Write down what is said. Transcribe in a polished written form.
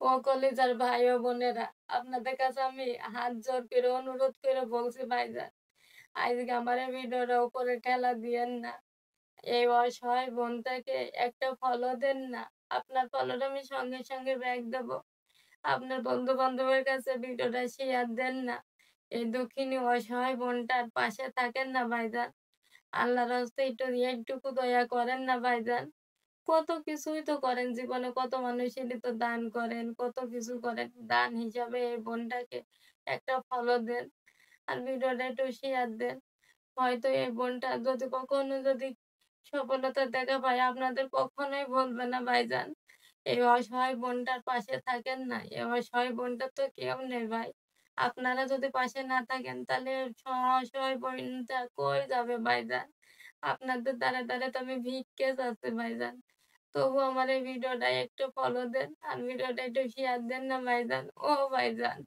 ও কলিজার ভাই ও বোনেরা, আপনাদের কাছে আমি হাত জোড় করে অনুরোধ করে বলছি ভাইজান, আজকে আমার এই ভিডিওটা উপরে ঠেলা দিয়েন না। এই অসহায় বোনটাকে একটা ফলো দেন না। আপনার ফলোটা আমি সঙ্গে সঙ্গে ব্যাক দেবো। আপনার বন্ধু-বান্ধবের কাছে ভিডিওটা শেয়ার দেন না। এই দুঃখিনী অসহায় বোনটার পাশে থাকেন না ভাইজান। আল্লাহর হস্তে একটু এইটুকু দয়া করেন না ভাইজান। কত কিছুই তো করেন জীবনে, কত মানুষেরই তো দান করেন, কত কিছু করেন। দান হিসাবে এই বোনটাকে একটা ফলো দেন। আর ভিডিওটা একটু শেয়ার দেন। হয়তো এই বোনটা যদি কখনো সফলতা দেখা পায় আপনাদের কখনোই ভুলবে না ভাইজান। এই অসহায় বোনটার পাশে থাকেন না। এই অসহায় বোনটার তো কেউ নেই ভাই। আপনারা যদি পাশে না থাকেন তাহলে অসহায় বোনটা কই যাবে ভাইজান? আপনাদের দ্বারা তো আমি ভিক্ষে চাচ্ছি ভাইজান। তবুও আমার এই ভিডিওটা একটু ফলো দেন আর ভিডিওটা একটু শেয়ার দেন না ভাইজান। ও ভাইজান।